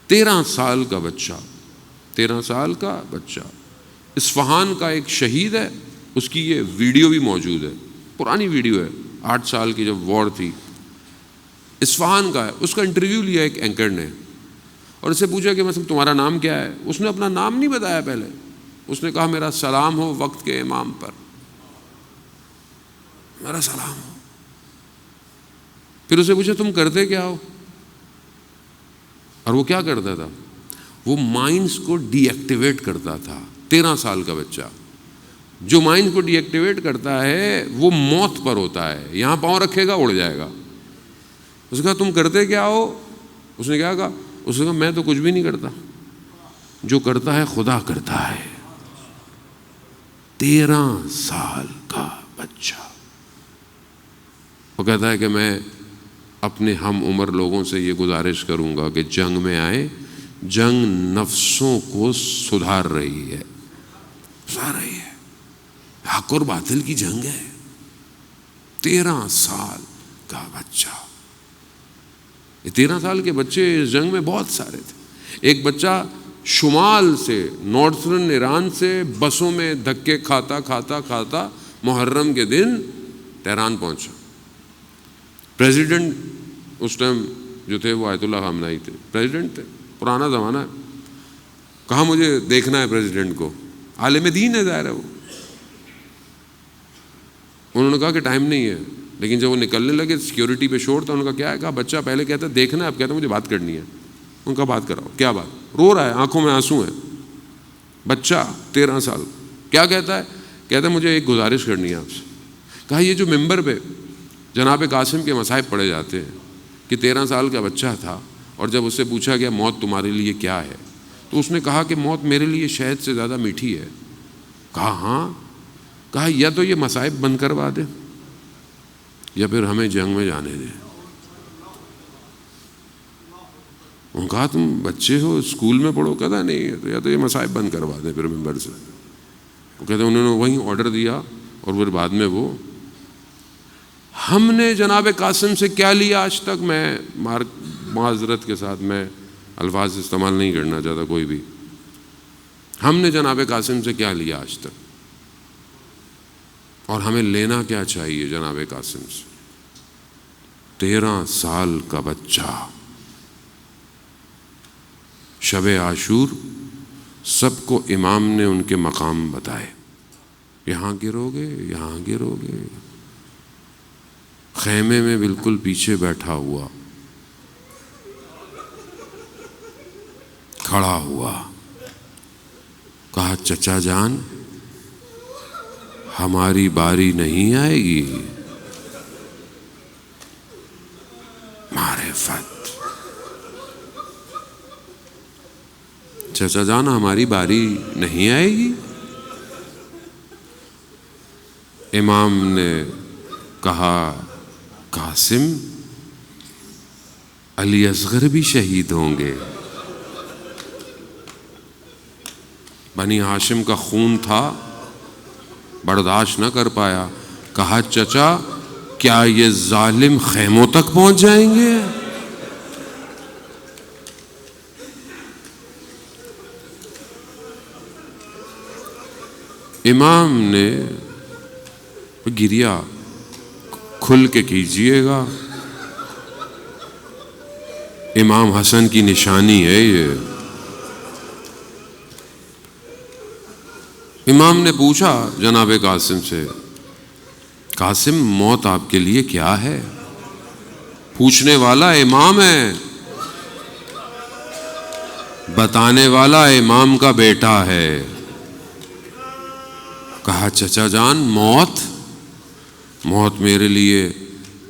13 سال کا بچہ، 13 سال کا بچہ، اصفہان کا ایک شہید ہے، اس کی یہ ویڈیو بھی موجود ہے، پرانی ویڈیو ہے، 8 سال کی جب وار تھی، اصفہان کا ہے۔ اس کا انٹرویو لیا ایک اینکر نے اور اس سے پوچھا کہ مثلا تمہارا نام کیا ہے؟ اس نے اپنا نام نہیں بتایا پہلے، اس نے کہا میرا سلام ہو وقت کے امام پر، میرا سلام ہو۔ پھر اسے پوچھا تم کرتے کیا ہو؟ اور وہ کیا کرتا تھا؟ وہ مائنز کو ڈی ایکٹیویٹ کرتا تھا۔ 13 سال کا بچہ جو مائنز کو ڈی ایکٹیویٹ کرتا ہے وہ موت پر ہوتا ہے، یہاں پاؤں رکھے گا اڑ جائے گا۔ اس نے کہا تم کرتے کیا ہو؟ اس نے کیا کہا؟ اس نے کہا میں تو کچھ بھی نہیں کرتا، جو کرتا ہے خدا کرتا ہے۔ 13 سال کا بچہ، وہ کہتا ہے کہ میں اپنے ہم عمر لوگوں سے یہ گزارش کروں گا کہ جنگ میں آئے، جنگ نفسوں کو سدھار رہی ہے، حق اور باطل کی جنگ ہے۔ 13 سال کا بچہ، 13 سال کے بچے اس جنگ میں بہت سارے تھے۔ ایک بچہ شمال سے، نارتھرن ایران سے بسوں میں دھکے کھاتا کھاتا کھاتا محرم کے دن تہران پہنچا۔ پریزیڈنٹ اس ٹائم جو تھے وہ آیت اللہ خامنہئی تھے، پریزیڈنٹ تھے، پرانا زمانہ ہے۔ کہا مجھے دیکھنا ہے پریزیڈنٹ کو، عالم دین ہے ظاہر ہے وہ۔ انہوں نے کہا کہ ٹائم نہیں ہے، لیکن جب وہ نکلنے لگے سیکیورٹی پہ شور تھا، انہوں نے کہا کیا ہے؟ کہا بچہ پہلے کہتا ہے دیکھنا ہے، اب کہتا ہے مجھے بات کرنی ہے۔ ان کا بات کراؤ۔ کیا بات؟ رو رہا ہے، آنکھوں میں آنسو ہیں، بچہ 13 سال۔ کیا کہتا ہے؟ کہتا ہے مجھے ایک گزارش کرنی ہے آپ سے۔ کہا یہ جو ممبر پہ جناب قاسم کے مصائب پڑھے جاتے ہیں کہ 13 سال کا بچہ تھا اور جب اس سے پوچھا گیا موت تمہارے لیے کیا ہے تو اس نے کہا کہ موت میرے لیے شہد سے زیادہ میٹھی ہے۔ کہا ہاں؟ کہا یا تو یہ مصائب بند کروا دے یا پھر ہمیں جنگ میں جانے دے۔ انہوں نے کہا تم بچے ہو، اسکول میں پڑھو؟ کہتا نہیں، یا تو یہ مصائب بند کروا دیں پھر ممبر سے۔ وہ کہتے انہوں نے وہیں آرڈر دیا اور پھر بعد میں وہ ہم نے جناب قاسم سے کیا لیا آج تک، میں معذرت کے ساتھ میں الفاظ استعمال نہیں کرنا چاہتا کوئی بھی، ہم نے جناب قاسم سے کیا لیا آج تک اور ہمیں لینا کیا چاہیے جناب قاسم سے؟ 13 سال کا بچہ، شب عاشور سب کو امام نے ان کے مقام بتائے، یہاں گرو گے، یہاں گرو گے۔ خیمے میں بالکل پیچھے بیٹھا ہوا، کھڑا ہوا، کہا چچا جان ہماری باری نہیں آئے گی؟ معرفت، چچا جان ہماری باری نہیں آئے گی؟ امام نے کہا قاسم علی اصغر بھی شہید ہوں گے، بنی ہاشم کا خون تھا، برداشت نہ کر پایا۔ کہا چچا کیا یہ ظالم خیموں تک پہنچ جائیں گے؟ امام نے گریا، کھل کے کیجئے گا، امام حسن کی نشانی ہے یہ۔ امام نے پوچھا جناب قاسم سے، قاسم موت آپ کے لیے کیا ہے؟ پوچھنے والا امام ہے، بتانے والا امام کا بیٹا ہے۔ کہا چچا جان موت میرے لیے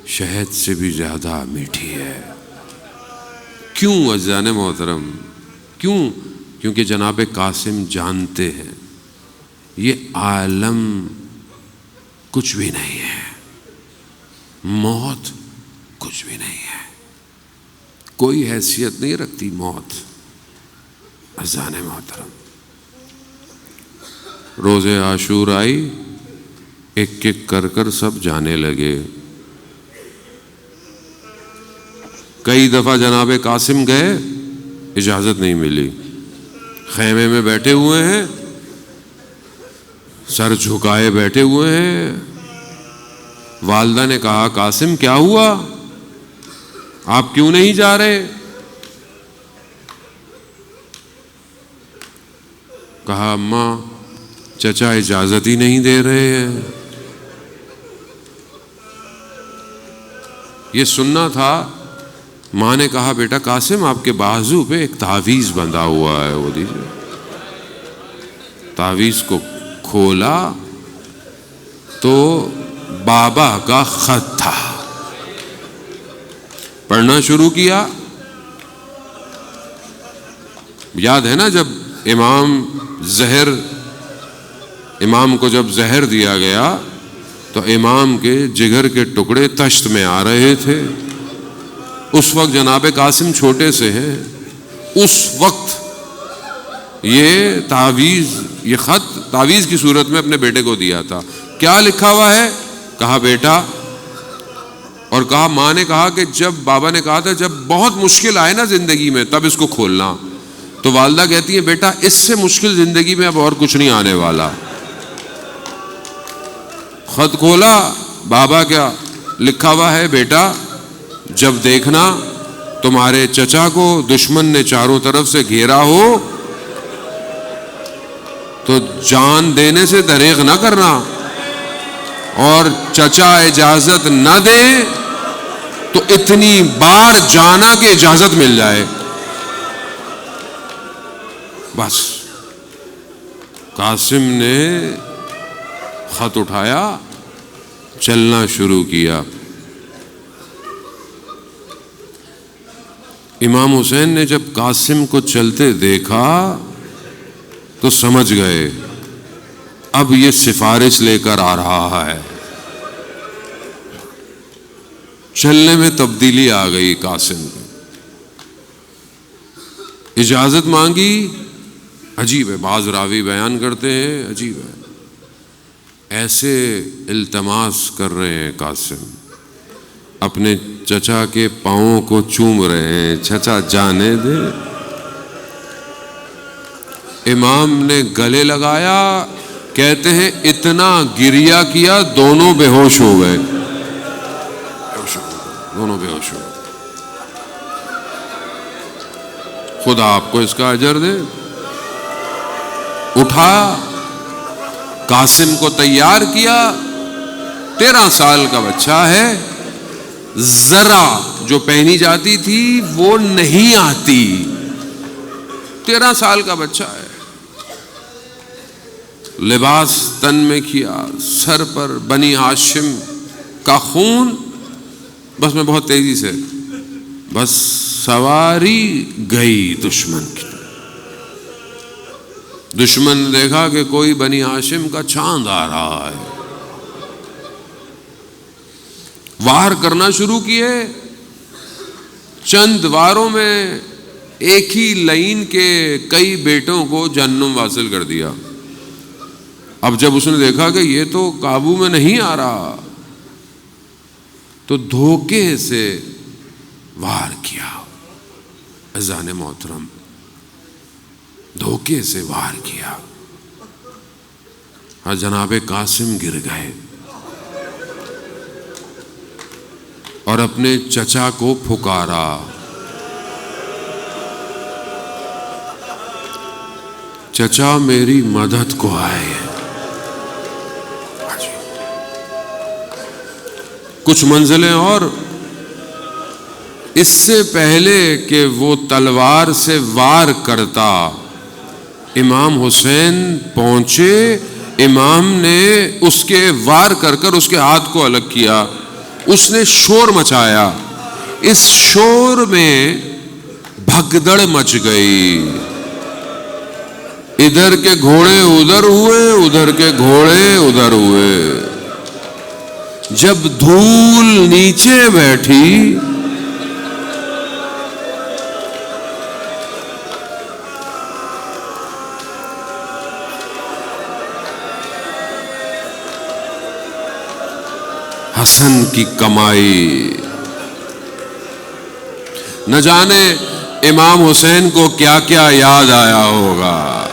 شہد سے بھی زیادہ میٹھی ہے۔ کیوں عزیزان محترم؟ کیوں؟ کیونکہ جناب قاسم جانتے ہیں یہ عالم کچھ بھی نہیں ہے، موت کچھ بھی نہیں ہے، کوئی حیثیت نہیں رکھتی موت۔ عزیزان محترم، روز عاشور آئی، ایک ایک کر کر سب جانے لگے۔ کئی دفعہ جناب قاسم گئے اجازت نہیں ملی. خیمے میں بیٹھے ہوئے ہیں, سر جھکائے بیٹھے ہوئے ہیں. والدہ نے کہا قاسم کیا ہوا, آپ کیوں نہیں جا رہے؟ کہا اماں چچا اجازت ہی نہیں دے رہے ہیں. یہ سننا تھا. ماں نے کہا بیٹا قاسم آپ کے بازو پہ ایک تعویذ بندھا ہوا ہے, وہ دیجیے. تعویذ کو کھولا تو بابا کا خط تھا. پڑھنا شروع کیا. یاد ہے نا جب امام کو جب زہر دیا گیا تو امام کے جگر کے ٹکڑے تشت میں آ رہے تھے. اس وقت جناب قاسم چھوٹے سے ہیں. اس وقت یہ تعویذ, یہ خط تعویذ کی صورت میں اپنے بیٹے کو دیا تھا. کیا لکھا ہوا ہے؟ کہا بیٹا, اور کہا ماں نے کہا کہ جب بابا نے کہا تھا جب بہت مشکل آئے نا زندگی میں تب اس کو کھولنا. تو والدہ کہتی ہے بیٹا اس سے مشکل زندگی میں اب اور کچھ نہیں آنے والا. خط کھولا, بابا کیا لکھا ہوا ہے؟ بیٹا جب دیکھنا تمہارے چچا کو دشمن نے چاروں طرف سے گھیرا ہو تو جان دینے سے دریغ نہ کرنا, اور چچا اجازت نہ دے تو اتنی بار جانا کہ اجازت مل جائے. بس قاسم نے خط اٹھایا, چلنا شروع کیا. امام حسین نے جب قاسم کو چلتے دیکھا تو سمجھ گئے اب یہ سفارش لے کر آ رہا ہے. چلنے میں تبدیلی آ گئی قاسم کو. اجازت مانگی. عجیب ہے, بعض راوی بیان کرتے ہیں عجیب ہے, ایسے التماس کر رہے ہیں قاسم, اپنے چچا کے پاؤں کو چوم رہے ہیں, چچا جانے دے. امام نے گلے لگایا, کہتے ہیں اتنا گریا کیا دونوں بے ہوش ہو گئے. دونوں بے ہوش ہو گئے. خدا آپ کو اس کا اجر دے. اٹھا, قاسم کو تیار کیا. 13 سال کا بچہ ہے, ذرا جو پہنی جاتی تھی وہ نہیں آتی. 13 سال کا بچہ ہے. لباس تن میں کیا, سر پر بنی ہاشم کا خون. بس میں بہت تیزی سے, بس سواری گئی دشمن کی. دشمن نے دیکھا کہ کوئی بنی ہاشم کا چاند آ رہا ہے. وار کرنا شروع کیے. چند واروں میں ایک ہی لائن کے کئی بیٹوں کو جہنم واصل کر دیا. اب جب اس نے دیکھا کہ یہ تو قابو میں نہیں آ رہا تو دھوکے سے وار کیا. اذان محترم, دھوکے سے وار کیا. اور جناب قاسم گر گئے اور اپنے چچا کو پھکارا. چچا میری مدد کو آئے. کچھ منزلیں اور. اس سے پہلے کہ وہ تلوار سے وار کرتا امام حسین پہنچے. امام نے اس کے وار کر کر اس کے ہاتھ کو الگ کیا. اس نے شور مچایا. اس شور میں بھگدڑ مچ گئی. ادھر کے گھوڑے ادھر ہوئے, ادھر کے گھوڑے ادھر ہوئے. جب دھول نیچے بیٹھی حسن کی کمائی. نہ جانے امام حسین کو کیا کیا یاد آیا ہوگا۔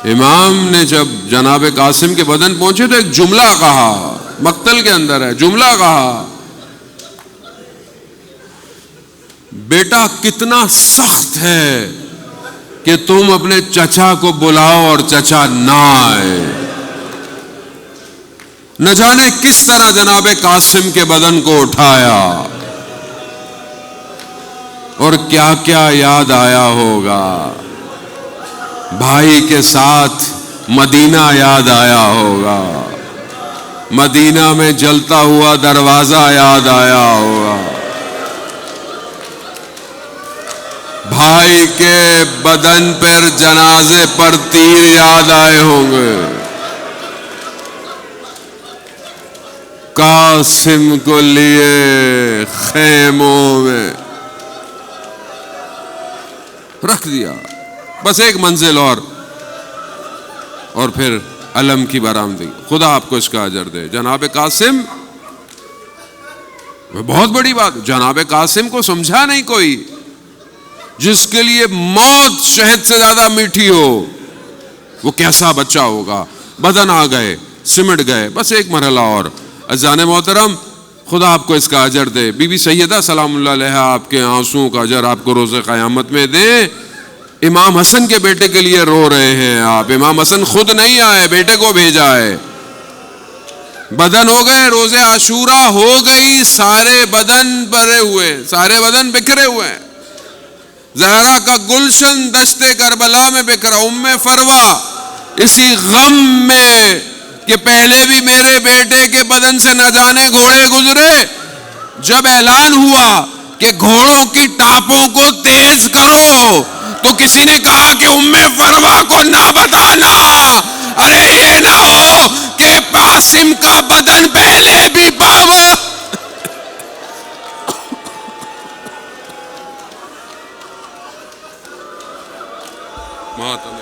امام نے جب جناب قاسم کے بدن پہنچے تو ایک جملہ کہا، مقتل کے اندر ہے، جملہ کہا، بیٹا کتنا سخت ہے کہ تم اپنے چچا کو بلاؤ اور چچا نہ آئے۔ نہ جانے کس طرح جناب قاسم کے بدن کو اٹھایا اور کیا کیا یاد آیا ہوگا۔ بھائی کے ساتھ مدینہ یاد آیا ہوگا، مدینہ میں جلتا ہوا دروازہ یاد آیا ہوگا، بھائی کے بدن پر جنازے پر تیر یاد آئے ہوں گے، قاسم کو لیے خیموں میں رکھ دیا، بس ایک منزل اور پھر علم کی برآمدی۔ خدا آپ کو اس کا اجر دے۔ جناب قاسم بہت بڑی بات، جناب قاسم کو سمجھا نہیں کوئی، جس کے لیے موت شہد سے زیادہ میٹھی ہو، وہ کیسا بچہ ہوگا۔ بدن آ گئے، سمٹ گئے، بس ایک مرحلہ اور۔ عزیزان محترم، خدا آپ کو اس کا اجر دے۔ بی بی سیدہ سلام اللہ علیہا آپ کے آنسوؤں کا اجر آپ کو روز قیامت میں دے۔ امام حسن کے بیٹے کے لیے رو رہے ہیں آپ، امام حسن خود نہیں آئے، بیٹے کو بھیجا ہے۔ بدن ہو گئے، روز عاشورہ ہو گئی، سارے بدن بھرے ہوئے، سارے بدن بکھرے ہوئے ہیں۔ زہرا کا گلشن دشت کربلا میں بکھرا، ام فروا اسی غم میں کہ پہلے بھی میرے بیٹے کے بدن سے نہ جانے گھوڑے گزرے، جب اعلان ہوا کہ گھوڑوں کی ٹاپوں کو تیز کرو تو کسی نے کہا کہ ام فروا کو نہ بتانا، ارے یہ نہ ہو کہ قاسم کا بدن پہلے بھی پاو۔ ماتم